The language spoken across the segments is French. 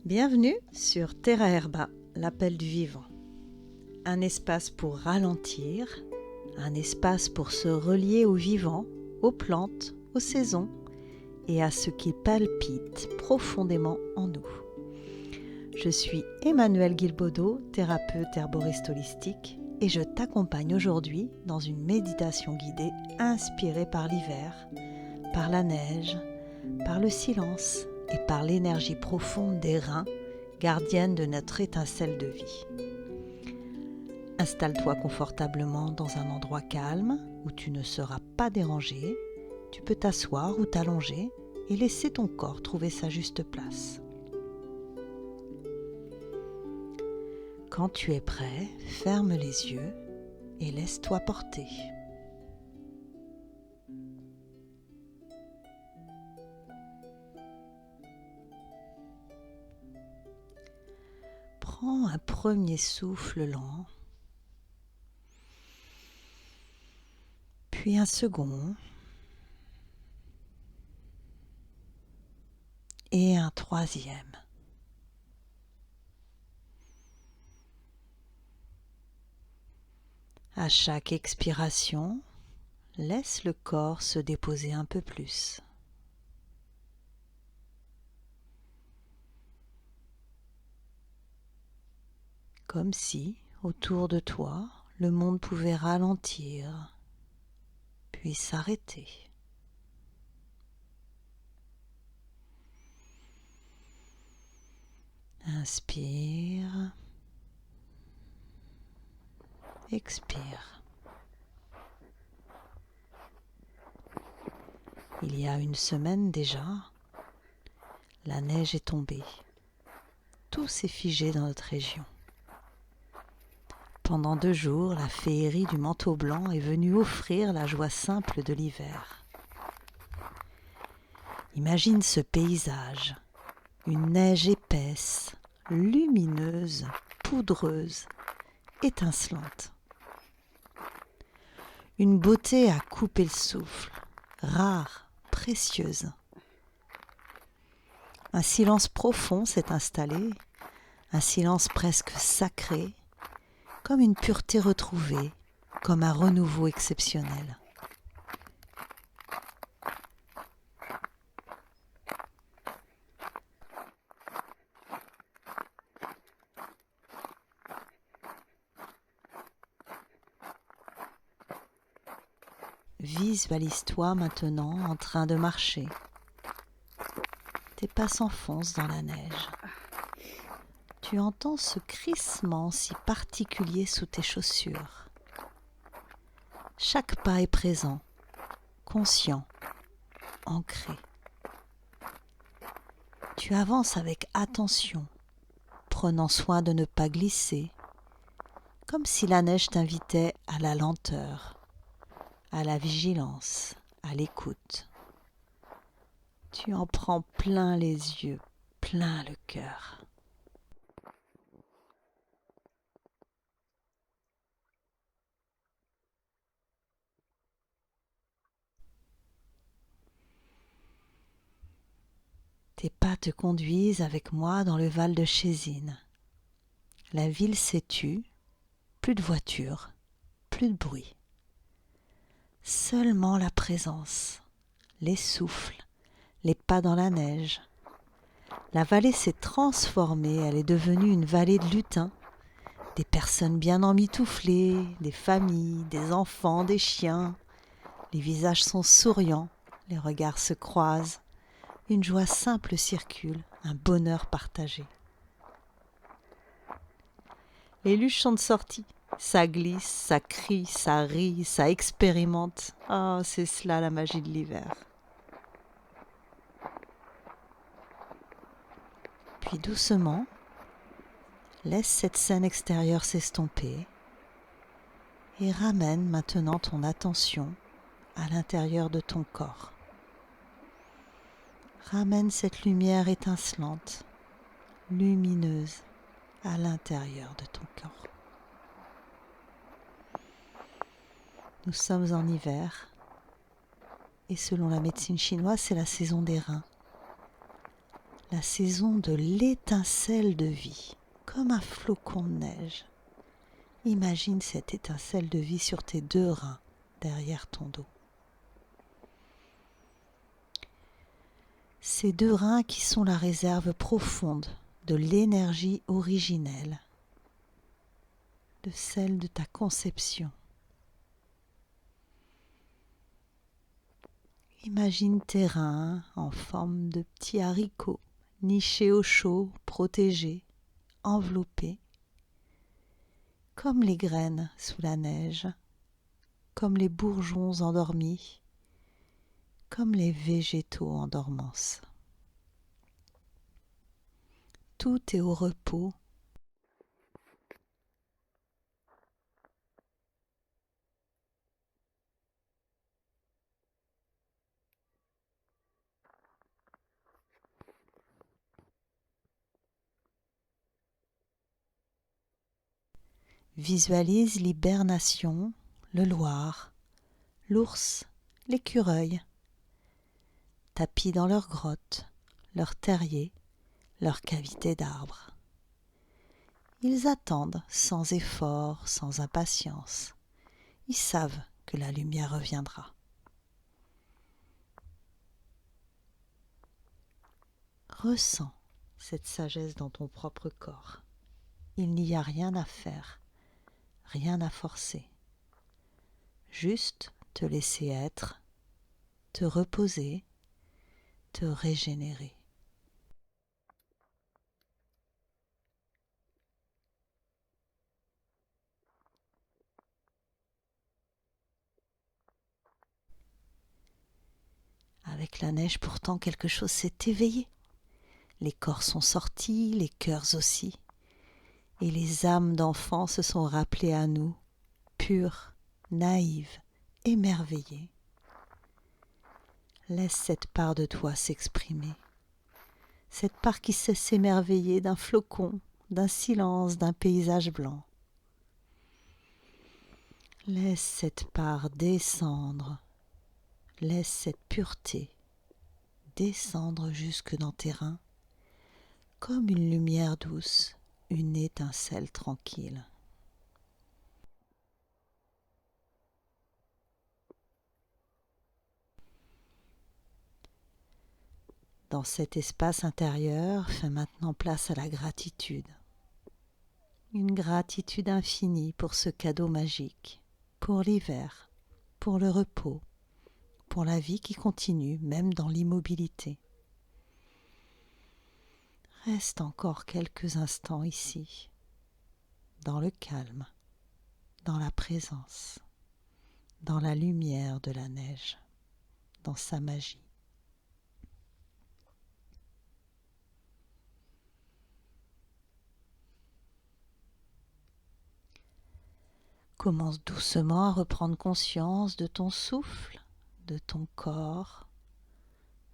Bienvenue sur Terra Herba, l'appel du vivant. Un espace pour ralentir, un espace pour se relier au vivant, aux plantes, aux saisons et à ce qui palpite profondément en nous. Je suis Emmanuelle Guilbaudot, thérapeute herboriste holistique et je t'accompagne aujourd'hui dans une méditation guidée inspirée par l'hiver, par la neige, par le silence et par l'énergie profonde des reins, gardienne de notre étincelle de vie. Installe-toi confortablement dans un endroit calme où tu ne seras pas dérangé. Tu peux t'asseoir ou t'allonger et laisser ton corps trouver sa juste place. Quand tu es prêt, ferme les yeux et laisse-toi porter. Prends un premier souffle lent, puis un second et un troisième. À chaque expiration, laisse le corps se déposer un peu plus. Comme si, autour de toi, le monde pouvait ralentir, puis s'arrêter. Inspire, expire. Il y a une semaine déjà, la neige est tombée. Tout s'est figé dans notre région. Pendant 2 jours, la féerie du manteau blanc est venue offrir la joie simple de l'hiver. Imagine ce paysage, une neige épaisse, lumineuse, poudreuse, étincelante. Une beauté à couper le souffle, rare, précieuse. Un silence profond s'est installé, un silence presque sacré, comme une pureté retrouvée, comme un renouveau exceptionnel. Visualise-toi maintenant en train de marcher. Tes pas s'enfoncent dans la neige. Tu entends ce crissement si particulier sous tes chaussures. Chaque pas est présent, conscient, ancré. Tu avances avec attention, prenant soin de ne pas glisser, comme si la neige t'invitait à la lenteur, à la vigilance, à l'écoute. Tu en prends plein les yeux, plein le cœur. Tes pas te conduisent avec moi dans le Val de Chésine. La ville s'est tue, plus de voitures, plus de bruit. Seulement la présence, les souffles, les pas dans la neige. La vallée s'est transformée, elle est devenue une vallée de lutins. Des personnes bien emmitouflées, des familles, des enfants, des chiens. Les visages sont souriants, les regards se croisent. Une joie simple circule, un bonheur partagé. Les luches sont de sortie. Ça glisse, ça crie, ça rit, ça expérimente. Oh, c'est cela la magie de l'hiver. Puis doucement, laisse cette scène extérieure s'estomper et ramène maintenant ton attention à l'intérieur de ton corps. Ramène cette lumière étincelante, lumineuse, à l'intérieur de ton corps. Nous sommes en hiver et selon la médecine chinoise, c'est la saison des reins. la saison de l'étincelle de vie, comme un flocon de neige. Imagine cette étincelle de vie sur tes 2 reins, derrière ton dos. Ces 2 reins qui sont la réserve profonde de l'énergie originelle, de celle de ta conception. Imagine tes reins en forme de petits haricots, nichés au chaud, protégés, enveloppés, comme les graines sous la neige, comme les bourgeons endormis, comme les végétaux en dormance. Tout est au repos. Visualise l'hibernation, le Loir, l'ours, l'écureuil, tapis dans leurs grottes, leurs terriers, leurs cavités d'arbres. Ils attendent sans effort, sans impatience. Ils savent que la lumière reviendra. Ressens cette sagesse dans ton propre corps. Il n'y a rien à faire, rien à forcer. Juste te laisser être, te reposer, te régénérer. Avec la neige pourtant quelque chose s'est éveillé. Les corps sont sortis, les cœurs aussi. Et les âmes d'enfants se sont rappelées à nous, pures, naïves, émerveillées. Laisse cette part de toi s'exprimer. Cette part qui sait s'émerveiller d'un flocon, d'un silence, d'un paysage blanc. Laisse cette part descendre. Laisse cette pureté descendre jusque dans tes reins, comme une lumière douce, une étincelle tranquille. Dans cet espace intérieur, fais maintenant place à la gratitude. Une gratitude infinie pour ce cadeau magique, pour l'hiver, pour le repos, pour la vie qui continue, même dans l'immobilité. Reste encore quelques instants ici, dans le calme, dans la présence, dans la lumière de la neige, dans sa magie. Commence doucement à reprendre conscience de ton souffle, de ton corps,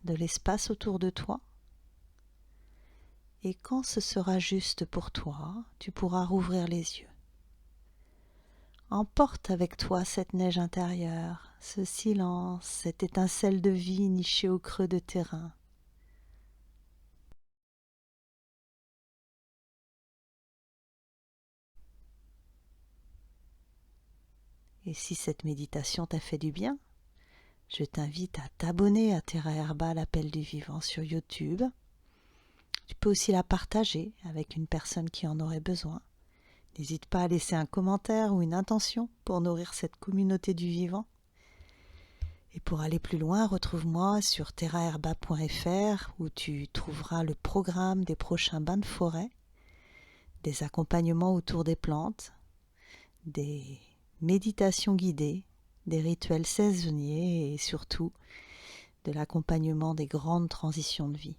de l'espace autour de toi. Et quand ce sera juste pour toi, tu pourras rouvrir les yeux. Emporte avec toi cette neige intérieure, ce silence, cette étincelle de vie nichée au creux de tes reins. Et si cette méditation t'a fait du bien, je t'invite à t'abonner à Terra Herba, l'appel du vivant sur YouTube. Tu peux aussi la partager avec une personne qui en aurait besoin. N'hésite pas à laisser un commentaire ou une intention pour nourrir cette communauté du vivant. Et pour aller plus loin, retrouve-moi sur terraherba.fr où tu trouveras le programme des prochains bains de forêt, des accompagnements autour des plantes, des méditations guidées, des rituels saisonniers et surtout de l'accompagnement des grandes transitions de vie.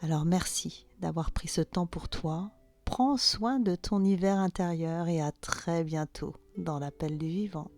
Alors merci d'avoir pris ce temps pour toi. Prends soin de ton hiver intérieur et à très bientôt dans l'appel du vivant.